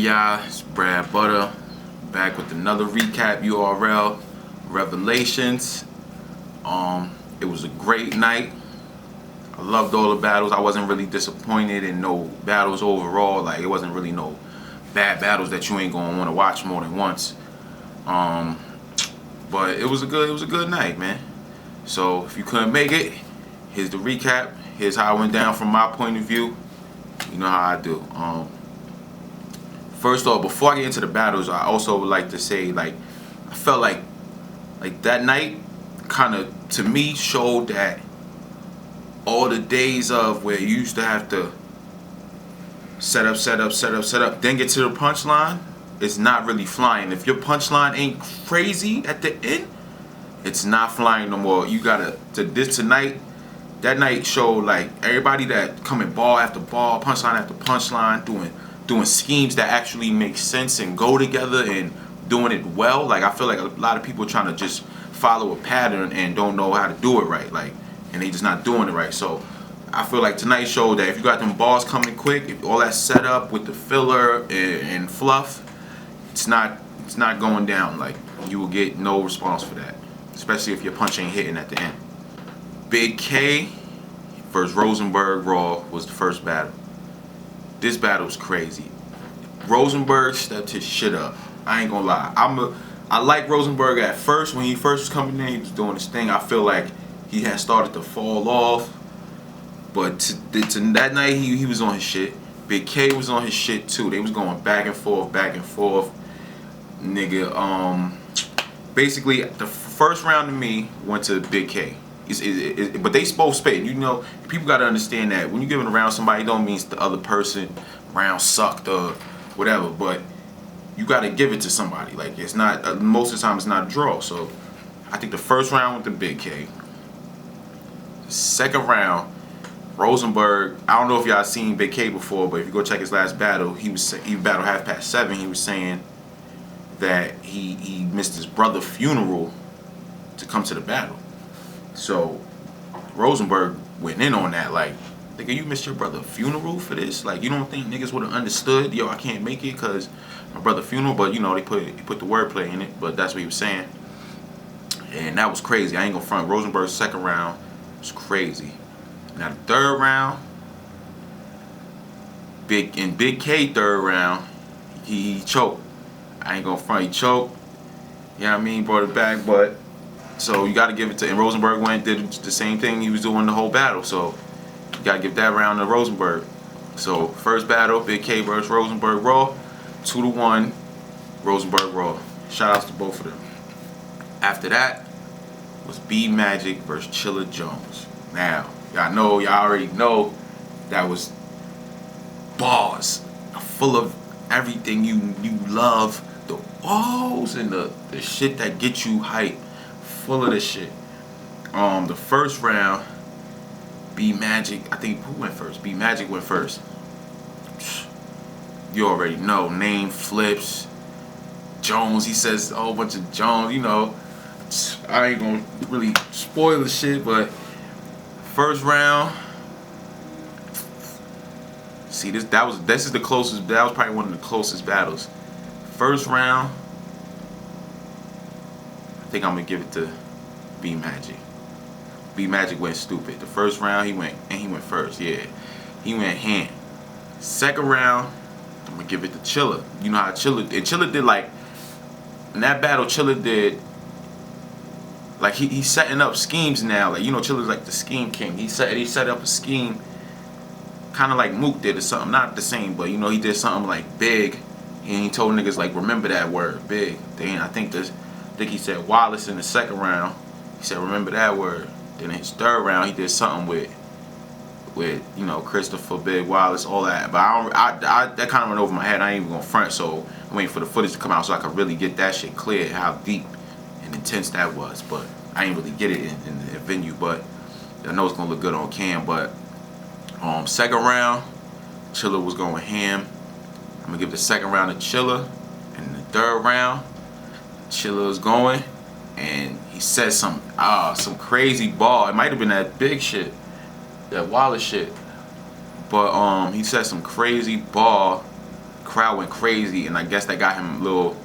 y'all? It's Brad Butter back with another recap. URL Revelations. It was a great night. I loved all the battles. I wasn't really disappointed in no battles overall. Like, it wasn't really no bad battles that you ain't gonna want to watch more than once. But it was a good night, man. So if you couldn't make it, here's the recap. Here's how it went down from my point of view. You know how I do. First off, before I get into the battles, I also would like to say, like, I felt like that night kind of, to me, showed that all the days of where you used to have to set up, then get to the punchline, it's not really flying. If your punchline ain't crazy at the end, it's not flying no more. You gotta, tonight, that night showed like everybody that coming ball after ball, punchline after punchline, doing schemes that actually make sense and go together and doing it well. Like, I feel like a lot of people are trying to just follow a pattern and don't know how to do it right, like, and they just not doing it right. So I feel like tonight showed that if you got them balls coming quick, if all that setup with the filler and fluff, it's not going down. Like, you will get no response for that, especially if your punch ain't hitting at the end. Big K versus Rosenberg Raw was the first battle. This battle was crazy. Rosenberg stepped his shit up. I ain't gonna lie. I like Rosenberg at first. When he first was coming in, he was doing his thing. I feel like he had started to fall off. But to that night, he was on his shit. Big K was on his shit too. They was going back and forth. Nigga, basically, the first round to me went to Big K. But they both spit. You know, people got to understand that when you're giving a round somebody, don't mean the other person round sucked or whatever. But you got to give it to somebody. Like, it's not, most of the time it's not a draw. So I think the first round went to Big K. The second round, Rosenberg, I don't know if y'all seen Big K before, but if you go check his last battle, he battled 7:30. He was saying that he missed his brother's funeral to come to the battle. So Rosenberg went in on that, like, nigga, you missed your brother's funeral for this? Like, you don't think niggas would have understood, yo, I can't make it because my brother's funeral? But, you know, he put the wordplay in it, but that's what he was saying. And that was crazy. I ain't gonna front. Rosenberg's second round was crazy. Now the third round, Big K third round, he choked. I ain't gonna front, he choked. You know what I mean? Brought it back, but so you gotta give it to, and Rosenberg went and did the same thing he was doing the whole battle. So you gotta give that round to Rosenberg. So first battle, Big K versus Rosenberg Raw, 2-1, Rosenberg Raw. Shout outs to both of them. After that was B Magic versus Chilla Jones. Now, y'all already know that was bars, full of everything you love, the woes and the shit that get you hype, full of this shit. The first round, B Magic, I think, who went first? B Magic went first. You already know, name flips, Jones, he says a whole bunch of Jones, you know. I ain't gonna really spoil the shit, but first round, see, this is the closest. That was probably one of the closest battles. First round, I think I'm gonna give it to B Magic. B Magic went stupid. The first round he went first. Yeah, he went hand. Second round, I'm gonna give it to Chilla. You know how Chilla did, like, in that battle. Chilla did, like, he's setting up schemes now. Like, you know, Chilla's like the scheme king. He set up a scheme, kind of like Mook did or something. Not the same, but, you know, he did something like big, and he told niggas, like, remember that word, big. Then I think he said Wallace in the second round. He said remember that word. Then in his third round, he did something with you know, Christopher, Big Wallace, all that. But that kind of went over my head. I ain't even gonna front. So I'm waiting for the footage to come out so I could really get that shit clear, how deep and intense that was. But I ain't really get it in the venue, but I know it's gonna look good on cam. But second round, Chilla was going ham. I'm gonna give the second round to Chilla, and the third round, Chilla was going, and he said some crazy ball. It might have been that big shit, that Wallace shit, but he said some crazy ball, crowd went crazy, and I guess that got him a little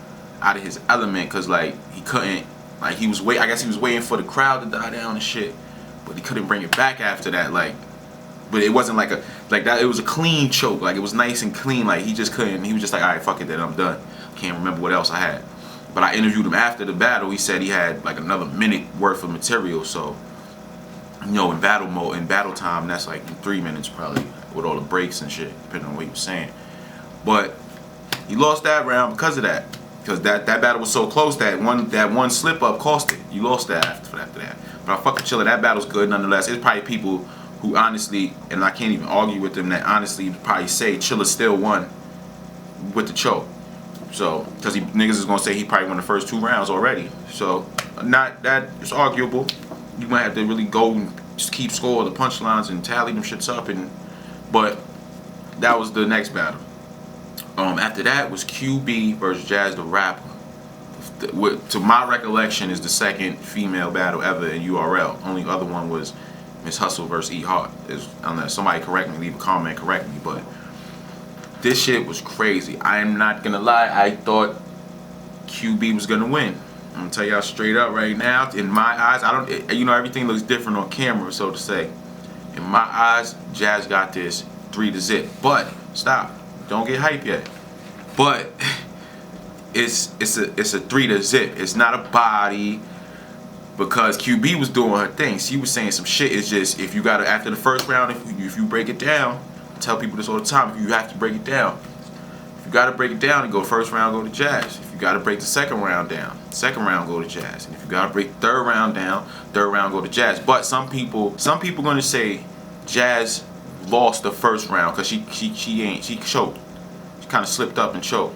out of his element, cause like he couldn't, like he was I guess he was waiting for the crowd to die down and shit, but he couldn't bring it back after that. Like, but it wasn't like that. It was a clean choke. Like it was nice and clean. Like he just couldn't. He was just like, all right, fuck it, then I'm done. Can't remember what else I had. But I interviewed him after the battle. He said he had like another minute worth of material. So, you know, in battle mode, in battle time, that's like 3 minutes probably with all the breaks and shit, depending on what he was saying. But he lost that round because of that. Because that battle was so close that one slip up cost it. You lost that after that. But I fuck with Chilla. That battle's good nonetheless. It's probably people who honestly, and I can't even argue with them, that honestly probably say Chilla still won with the choke. So, because niggas is gonna say he probably won the first 2 rounds already. So, not that it's arguable. You might have to really go and just keep score of the punchlines and tally them shits up. But that was the next battle. After that was QB versus Jazz the Rapper. To my recollection, is the second female battle ever in URL. Only other one was Miss Hustle versus E Hart. Unless somebody correct me, leave a comment, correct me. But this shit was crazy. I am not gonna lie. I thought QB was gonna win. I'm gonna tell y'all straight up right now. In my eyes, everything looks different on camera, so to say. In my eyes, Jazz got this 3-0. But stop. Don't get hype yet. But it's a 3-0. It's not a body, because QB was doing her thing. She was saying some shit. It's just, if you gotta, after the first round, if you break it down, I tell people this all the time, if you have to break it down. If you gotta break it down and go first round, go to Jazz. If you gotta break the second round down, second round go to Jazz. And if you gotta break third round down, third round go to Jazz. But some people gonna say Jazz lost the first round because she choked. She kind of slipped up and choked.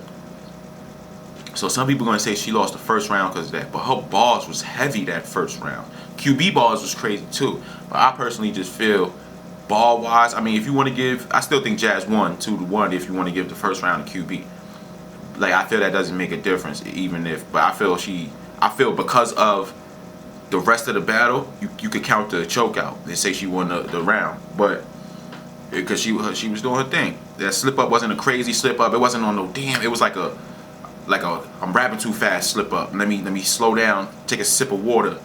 So some people gonna say she lost the first round because of that. But her bars was heavy that first round. QB bars was crazy too. But I personally just feel, ball wise, I mean, if you want to give, I still think Jazz won 2-1 if you want to give the first round to QB. Like, I feel that doesn't make a difference, even if, but I feel because of the rest of the battle, you could count the choke out and say she won the round. But because she was doing her thing. That slip up wasn't a crazy slip up. It wasn't on no damn. It was like a I'm rapping too fast slip up. Let me slow down, take a sip of water,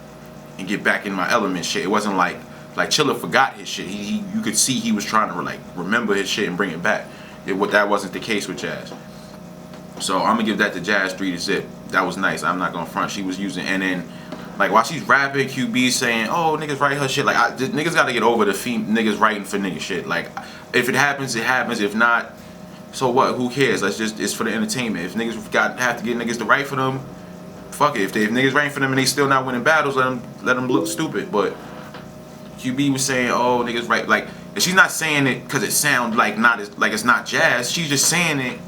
and get back in my element shit. It wasn't like Chilla forgot his shit. You could see he was trying to like remember his shit and bring it back. That wasn't the case with Jazz. So I'm gonna give that to Jazz 3-0. That was nice. I'm not gonna front. She was using, and then like while she's rapping, QB saying, "Oh, niggas write her shit." Like niggas gotta get over the niggas writing for niggas shit. Like if it happens, it happens. If not, so what? Who cares? It's for the entertainment. If niggas have to get niggas to write for them, fuck it. If niggas writing for them and they still not winning battles, let them look stupid. But QB was saying, "Oh, niggas write," like, and she's not saying it because it sounds like it's not Jazz. She's just saying it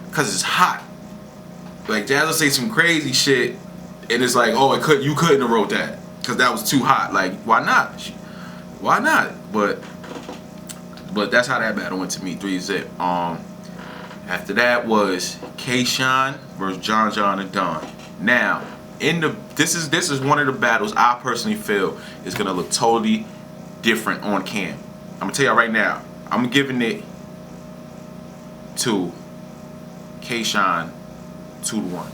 because it's hot. Like Jazz will say some crazy shit, and it's like, "Oh, you couldn't have wrote that because that was too hot." Like, why not? Why not? But that's how that battle went to me, 3-0. After that was K-Shine versus John and Don. Now, this is one of the battles I personally feel is gonna look totally different on cam. I'm gonna tell y'all right now. I'm giving it to K-Shine 2-1.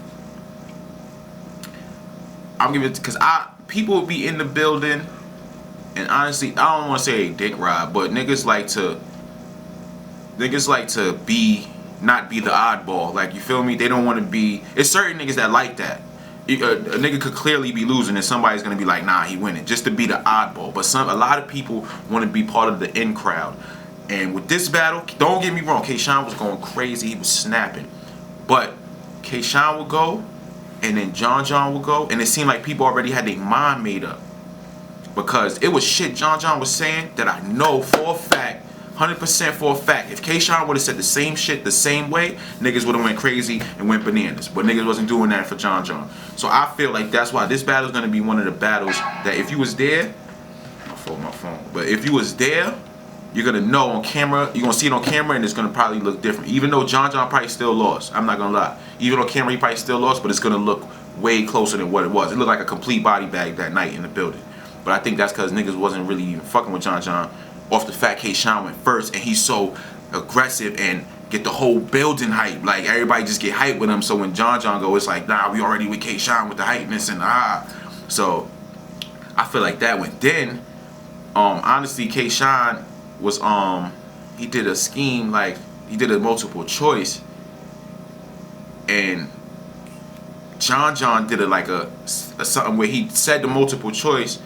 I'm giving it because people will be in the building, and honestly, I don't want to say dick ride, but niggas like to not be the oddball. Like, you feel me? They don't want to be. It's certain niggas that like that. A nigga could clearly be losing, and somebody's gonna be like, "Nah, he winning," just to be the oddball. But a lot of people want to be part of the in crowd. And with this battle, don't get me wrong, K-Shine was going crazy. He was snapping, but K-Shine would go, and then John would go, and it seemed like people already had their mind made up, because it was shit John was saying that I know for a fact, 100% for a fact, if K-Shine would have said the same shit the same way, niggas would have went crazy and went bananas. But niggas wasn't doing that for John. So I feel like that's why this battle is going to be one of the battles that if you was there, I'll fold my phone, but if you was there, you're going to know on camera, you're going to see it on camera, and it's going to probably look different. Even though John probably still lost, I'm not going to lie. Even on camera, he probably still lost, but it's going to look way closer than what it was. It looked like a complete body bag that night in the building. But I think that's because niggas wasn't really even fucking with John off the fact K-Shine went first, and he's so aggressive and get the whole building hype. Like everybody just get hype with him. So when John go, it's like, nah, we already with K-Shine with the hypeness and So I feel like that went. Then honestly, K-Shine was he did a scheme, like he did a multiple choice, and John did it like a something where he said the multiple choice.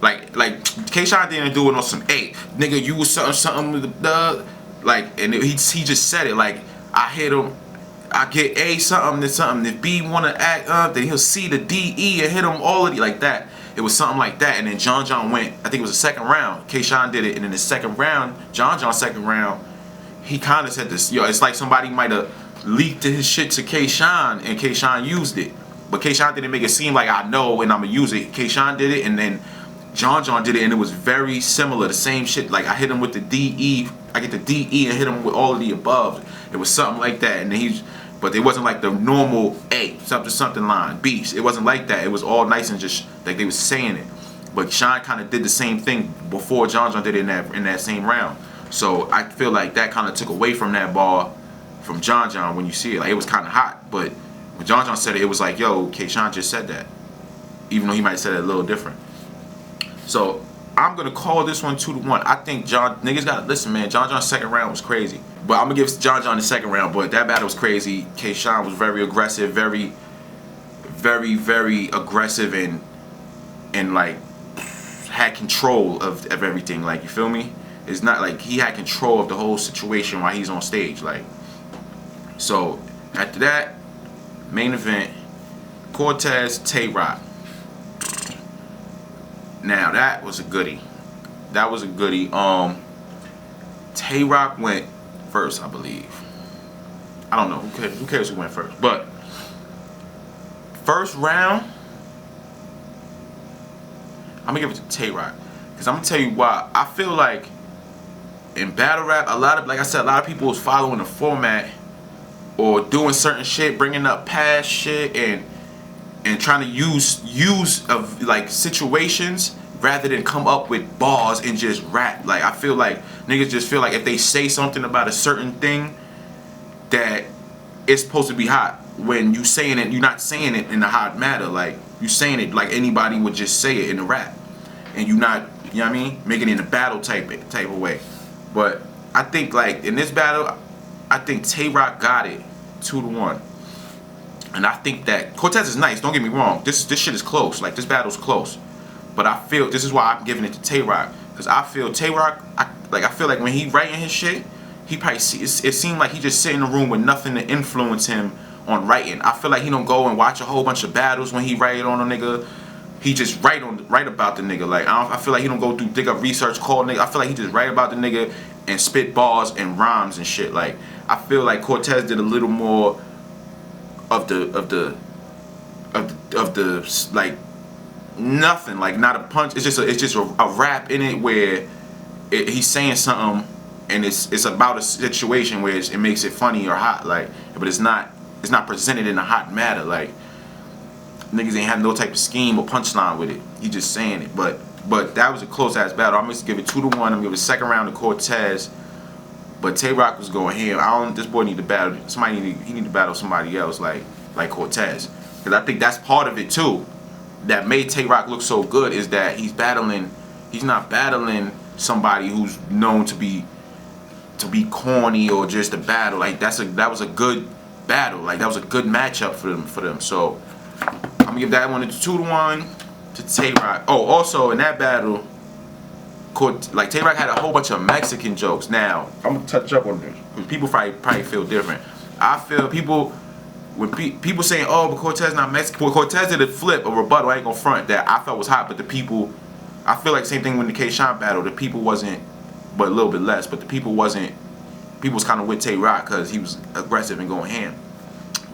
Like K-Shine didn't do it on some, hey, nigga, you was something like, and he just said it like, I hit him, I get A something then something, if B wanna act up, then he'll see the D, E, and hit him all of it like that. It was something like that, and then John went, I think it was the second round, K-Shine did it, and in the second round, John's second round, he kinda said this, yo, it's like somebody might have leaked his shit to K-Shine, and K-Shine used it. But K-Shine didn't make it seem like I know and I'ma use it. K-Shine did it, and then John did it, and it was very similar, the same shit. Like I hit him with the D-E, I get the D-E and hit him with all of the above. It was something like that, and then but it wasn't like the normal A, something line, B. It wasn't like that. It was all nice and just like they was saying it. But Shine kind of did the same thing before John did it in that same round. So I feel like that kind of took away from that ball from John when you see it. Like it was kind of hot, but when John said it, it was like, yo, K-Shine just said that. Even though he might have said it a little different. So I'm gonna call this one 2-1. I think niggas gotta listen, man. John's second round was crazy. But I'm gonna give John the second round, but that battle was crazy. K-Shine was very aggressive, very aggressive and like had control of everything. Like, you feel me? It's not like he had control of the whole situation while he's on stage. Like, so after that, main event, Cortez, Tay-Rock. Now that was a goodie. That was a goodie. Tay-Rock went first, I believe. I don't know. Who cares who went first? But first round, I'm gonna give it to Tay-Rock, because I'm gonna tell you why. I feel like in battle rap, like I said, a lot of people was following the format or doing certain shit, bringing up past shit and trying to use of like situations rather than come up with bars and just rap. Like I feel like niggas just feel like if they say something about a certain thing that it's supposed to be hot, when you saying it, you're not saying it in a hot matter. Like you saying it like anybody would just say it in a rap, and you not, you know what I mean, making it in a battle type of way. But I think like in this battle, I think Tay-Rock got it 2-1. And I think that Cortez is nice, don't get me wrong. This shit is close. Like, this battle's close. But I feel, this is why I'm giving it to Tay-Rock. Because I feel Tay-Rock, I feel like when he writing his shit, he probably it seemed like he just sit in the room with nothing to influence him on writing. I feel like he don't go and watch a whole bunch of battles when he write on a nigga. He just write about the nigga. Like, I feel like he don't go through, dig up research, call nigga. I feel like he just write about the nigga and spit bars and rhymes and shit. Like, I feel like Cortez did a little more of the like nothing, like not a punch. It's just a rap in it where he's saying something and it's about a situation where it makes it funny or hot, like, but it's not presented in a hot matter. Like, niggas ain't have no type of scheme or punchline with it. He just saying it. But that was a close ass battle. I'm gonna give it 2-1. I'm gonna give it second round to Cortez. But Tay-Rock was going ham. This boy need to battle. He need to battle somebody else like Cortez. Because I think that's part of it too. That made Tay-Rock look so good is that he's not battling somebody who's known to be corny or just a battle. Like that was a good battle. Like that was a good matchup for them. So I'm gonna give that one 2-1 to Tay-Rock. Oh, also in that battle, like Tay-Rock had a whole bunch of Mexican jokes. Now I'm gonna touch up on this because people probably feel different. I feel when people saying, oh, but Cortez not Mexican. Well, Cortez did a flip, a rebuttal. I ain't gonna front that I felt was hot, but the people, I feel like same thing with the K-Shine battle. The people wasn't, but a little bit less. But the people was kind of with Tay-Rock because he was aggressive and going ham.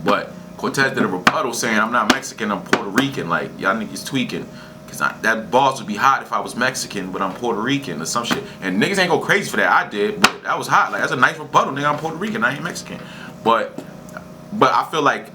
But Cortez did a rebuttal saying, I'm not Mexican, I'm Puerto Rican. Like, y'all niggas tweaking. Cause that bars would be hot if I was Mexican, but I'm Puerto Rican or some shit. And niggas ain't go crazy for that. I did, but that was hot. Like, that's a nice rebuttal, nigga. I'm Puerto Rican, I ain't Mexican. But I feel like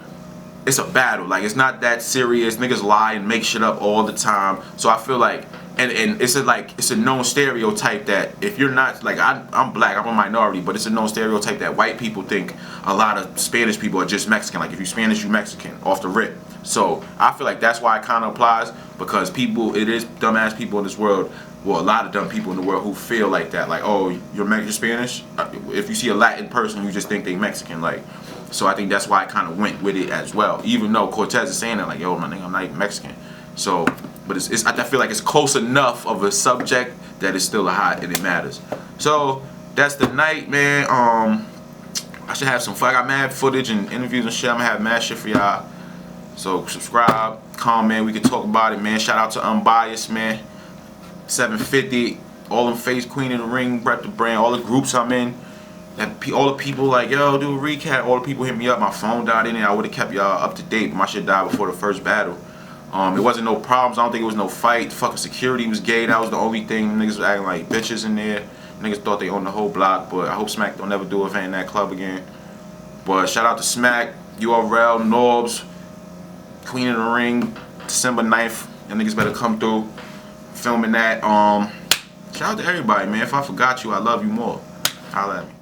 it's a battle. Like, it's not that serious. Niggas lie and make shit up all the time. So I feel like and it's a known stereotype that if you're not like I'm black, I'm a minority, but it's a known stereotype that white people think a lot of Spanish people are just Mexican. Like if you Spanish, you Mexican off the rip. So I feel like that's why it kind of applies, because it is dumbass people in this world. Well, a lot of dumb people in the world who feel like that. Like, oh, you're Spanish. If you see a Latin person, you just think they Mexican. Like, so I think that's why I kind of went with it as well. Even though Cortez is saying that, like, yo, my nigga, I'm not even Mexican. So, but I feel like it's close enough of a subject that it's still a hot and it matters. So that's the night, man. I should have some. I got mad footage and interviews and shit. I'm gonna have mad shit for y'all. So subscribe, comment. We can talk about it, man. Shout out to Unbiased, man. 750. All them Face Queen in the Ring, rep the brand. All the groups I'm in. All the people like, yo, do a recap. All the people hit me up. My phone died in it. I would have kept y'all up to date, but my shit died before the first battle. It wasn't no problems. I don't think it was no fight. Fucking security was gay. That was the only thing. Niggas was acting like bitches in there. Niggas thought they owned the whole block, but I hope Smack don't never do a event in that club again. But shout out to Smack, URL, Norbs, Queen of the Ring, December 9th. Y'all niggas better come through. Filming that. Shout out to everybody, man. If I forgot you, I love you more. Holla at me.